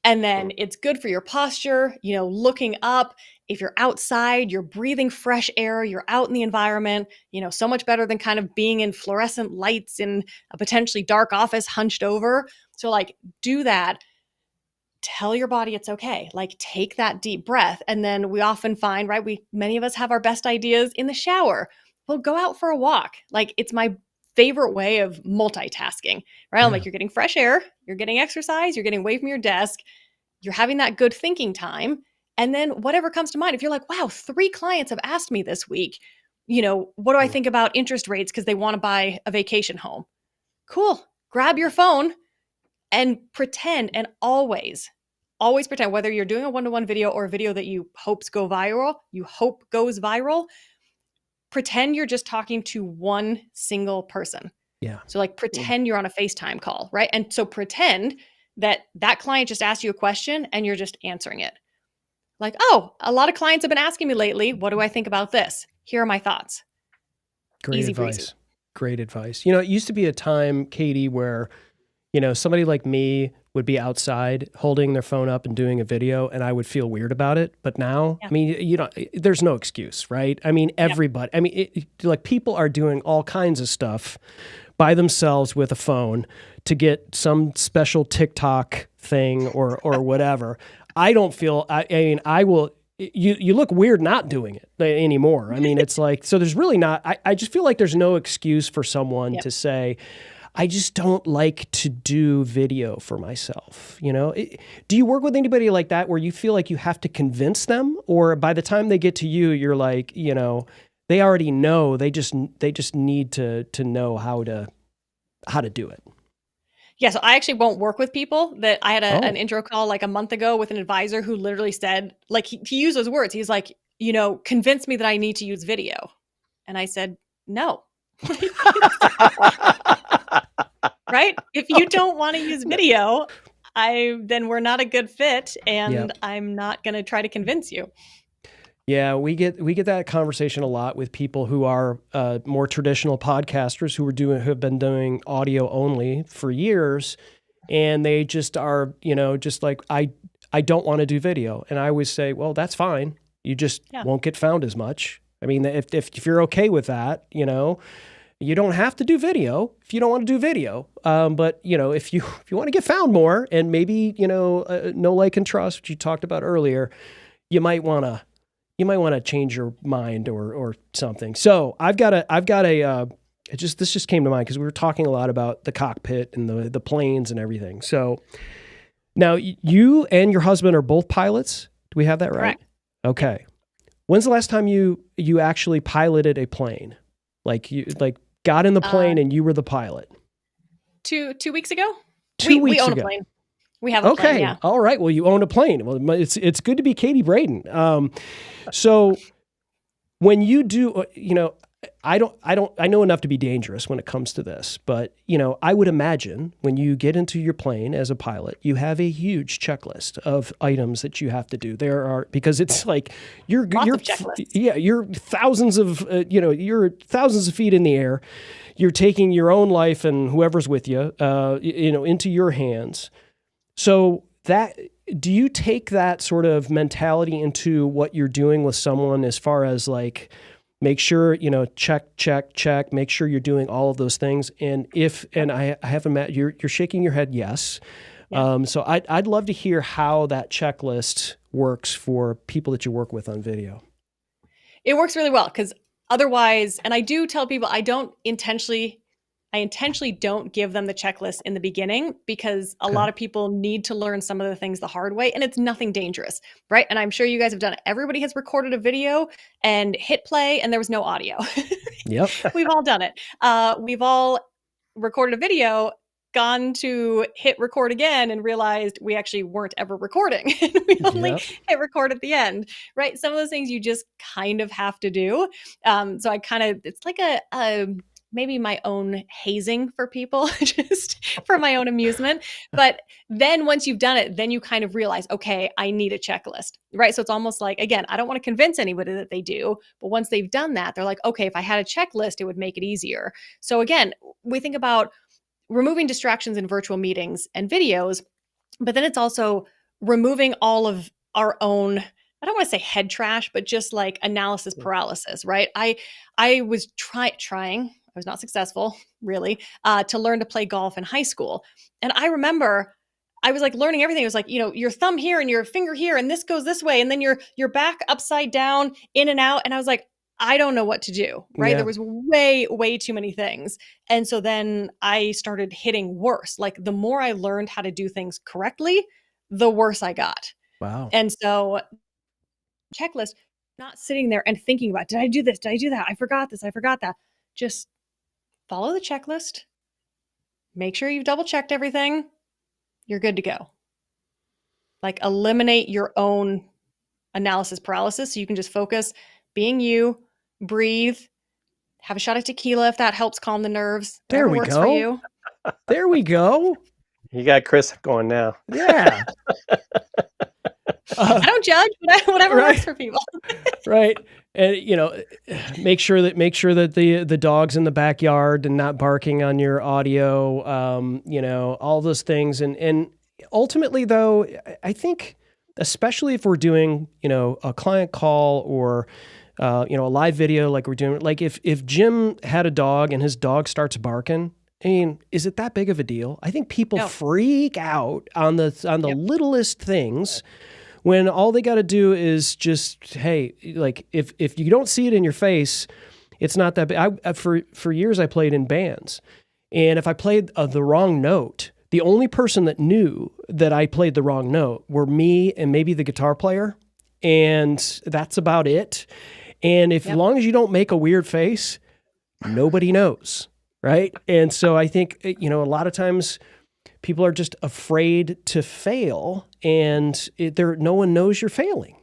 And then it's good for your posture, looking up. If you're outside, you're breathing fresh air, you're out in the environment, so much better than kind of being in fluorescent lights in a potentially dark office hunched over. So like, do that. Tell your body it's okay. Like, take that deep breath. And then we often find, right, many of us have our best ideas in the shower. Well, go out for a walk. Like, it's my favorite way of multitasking, right? I'm like, you're getting fresh air, you're getting exercise, you're getting away from your desk, you're having that good thinking time. And then whatever comes to mind, if you're like, wow, 3 clients have asked me this week, what do I think about interest rates because they want to buy a vacation home? Cool. Grab your phone and pretend, and always pretend, whether you're doing a one-to-one video or a video that you hope goes viral, pretend you're just talking to one single person. Yeah. So like, pretend you're on a FaceTime call, right? And so pretend that client just asked you a question and you're just answering it. Like, oh, a lot of clients have been asking me lately, what do I think about this? Here are my thoughts. Great Easy advice. breezy. Great advice. It used to be a time, Katie, where, somebody like me would be outside holding their phone up and doing a video, and I would feel weird about it. But now, Yeah. I mean, there's no excuse, right? I mean, everybody, I mean, like, people are doing all kinds of stuff by themselves with a phone to get some special TikTok thing or whatever. I don't feel, I mean, I will, you look weird not doing it anymore. I mean, it's like, so there's really not, I just feel like there's no excuse for someone to say, I just don't like to do video for myself. Do you work with anybody like that where you feel like you have to convince them, or by the time they get to you, you're like, they already know, they just need to know how to do it? Yeah, so I actually won't work with people. That I had an intro call like a month ago with an advisor who literally said, like, he used those words. He's like, convince me that I need to use video. And I said, no. Right? If you don't want to use video, then we're not a good fit, and I'm not going to try to convince you. Yeah, we get that conversation a lot with people who are more traditional podcasters who have been doing audio only for years, and they just are, just like, I don't want to do video. And I always say, well, that's fine. You just won't get found as much. I mean, if you're okay with that, you don't have to do video if you don't want to do video. But if you want to get found more, and maybe, know, like, and trust, which you talked about earlier, you might want to change your mind or something. So this just came to mind because we were talking a lot about the cockpit and the planes and everything. So now you and your husband are both pilots. Do we have that right? Correct. Okay. When's the last time you actually piloted a plane? Like, you got in the plane and you were the pilot? 2 weeks ago. 2 weeks ago. We own a plane. We have a plane, yeah. All right. Well, you own a plane. Well, it's good to be Katie Braden. So when you do, I know enough to be dangerous when it comes to this, but I would imagine when you get into your plane as a pilot, you have a huge checklist of items that you have to do. Because it's like you're thousands of feet in the air. You're taking your own life and whoever's with you, into your hands. So do you take that sort of mentality into what you're doing with someone, as far as like, make sure, check, make sure you're doing all of those things? And I haven't met, you're shaking your head, yes. Yeah. So I'd love to hear how that checklist works for people that you work with on video. It works really well, because otherwise, and I do tell people, I don't intentionally I intentionally don't give them the checklist in the beginning because a Okay. lot of people need to learn some of the things the hard way, and it's nothing dangerous, right? And I'm sure you guys have done it. Everybody has recorded a video and hit play and there was no audio. Yep. We've all done it. We've all recorded a video, gone to hit record again and realized we actually weren't ever recording. We only Yep. hit record at the end, right? Some of those things you just kind of have to do. So I kind of, it's like a maybe my own hazing for people, just for my own amusement. But then once you've done it, then you kind of realize, okay, I need a checklist, right? So it's almost like, again, I don't want to convince anybody that they do, but once they've done that, they're like, okay, if I had a checklist, it would make it easier. So again, we think about removing distractions in virtual meetings and videos, but then it's also removing all of our own, I don't want to say head trash, but just like analysis paralysis, right? I was trying, I was not successful really, to learn to play golf in high school. And I remember I was like learning everything. It was like, your thumb here and your finger here, and this goes this way, and then your back upside down, in and out. And I was like, I don't know what to do, right? Yeah. There was way too many things. And so then I started hitting worse. Like the more I learned how to do things correctly, the worse I got. Wow. And so checklist, not sitting there and thinking about, did I do this? Did I do that? I forgot this. I forgot that. Just follow the checklist. Make sure you've double checked everything. You're good to go. Like eliminate your own analysis paralysis so you can just focus being you, breathe, have a shot of tequila if that helps calm the nerves. There Whatever we works go. for you. There we go. You got Chris going now. Yeah. I don't judge, but whatever Right. works for people. Right. And make sure that the dog's in the backyard and not barking on your audio, all those things. And ultimately though, I think especially if we're doing, a client call or a live video like we're doing, like if Jim had a dog and his dog starts barking, I mean, is it that big of a deal? I think people freak out on the littlest things when all they got to do is just, hey, like if you don't see it in your face, it's not that big. For years I played in bands, and if I played the wrong note, the only person that knew that I played the wrong note were me and maybe the guitar player, and that's about it. And as long as you don't make a weird face, nobody knows, right? And so I think, a lot of times people are just afraid to fail, and no one knows you're failing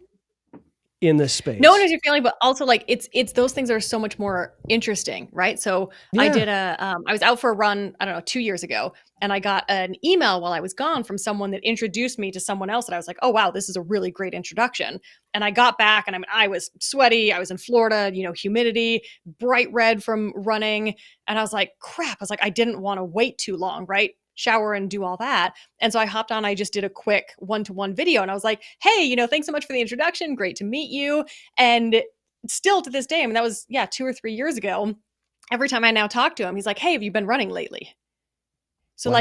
in this space. No one knows you're failing, but also like it's those things that are so much more interesting, right? So I did I was out for a run, I don't know, 2 years ago, and I got an email while I was gone from someone that introduced me to someone else that I was like, oh wow, this is a really great introduction. And I got back and I was sweaty, I was in Florida, humidity, bright red from running, and I was like, crap, I was like, I didn't want to wait too long, right? Shower and do all that. And so I hopped on, I just did a quick one-to-one video, and I was like, hey, thanks so much for the introduction. Great to meet you. And still to this day, I mean, that was 2 or 3 years ago. Every time I now talk to him, he's like, hey, have you been running lately? So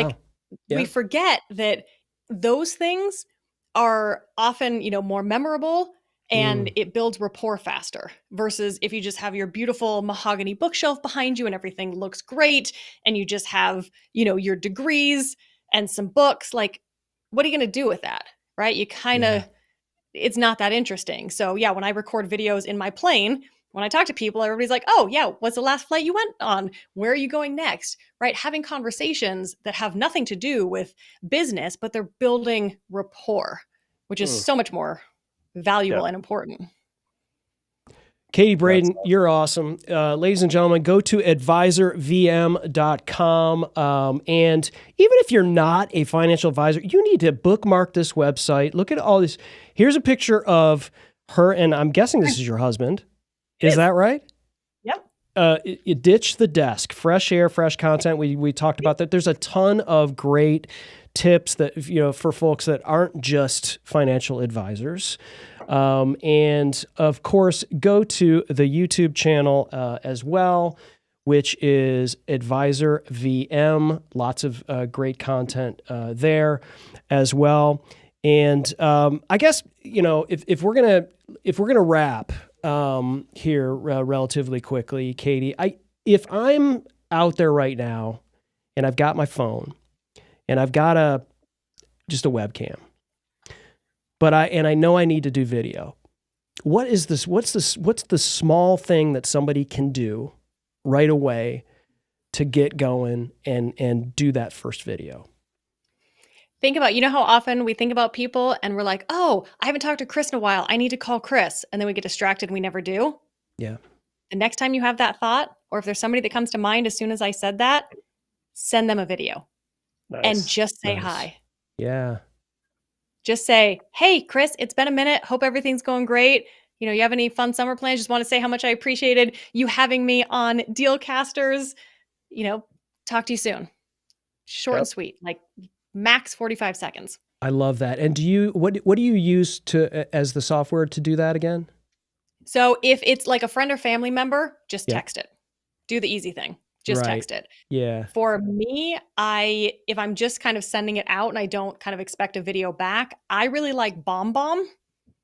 we forget that those things are often, more memorable, and it builds rapport faster versus if you just have your beautiful mahogany bookshelf behind you and everything looks great and you just have, your degrees and some books. Like, what are you going to do with that? Right? You kind of, it's not that interesting. So when I record videos in my plane, when I talk to people, everybody's like, oh yeah, what's the last flight you went on? Where are you going next? Right? Having conversations that have nothing to do with business, but they're building rapport, which is so much more valuable and important. Katie, Braden, you're awesome. Ladies and gentlemen, go to advisorvm.com. And even if you're not a financial advisor, you need to bookmark this website. Look at all this. Here's a picture of her, and I'm guessing this is your husband. Is that right? Yep. It ditch the desk, fresh air, fresh content. We talked about that. There's a ton of great tips that, for folks that aren't just financial advisors. And of course, go to the YouTube channel as well, which is Advisor VM. Lots of great content there as well. And I guess if we're gonna wrap here relatively quickly, Katie, if I'm out there right now, and I've got my phone, and I've got just a webcam, but I know I need to do video. What is this? What's the small thing that somebody can do right away to get going and do that first video? Think about, you know how often we think about people and we're like, oh, I haven't talked to Chris in a while. I need to call Chris. And then we get distracted and we never do. Yeah. The next time you have that thought, or if there's somebody that comes to mind as soon as I said that, send them a video and just say hi. Yeah. Just say, hey, Chris, it's been a minute. Hope everything's going great. You know, you have any fun summer plans? Just want to say how much I appreciated you having me on Dealcasters. You know, talk to you soon. Short and sweet, like max 45 seconds. I love that. And what do you use as the software to do that again? So if it's like a friend or family member, just text it. Do the easy thing. Just text it. Yeah. For me, if I'm just kind of sending it out and I don't kind of expect a video back, I really like BombBomb.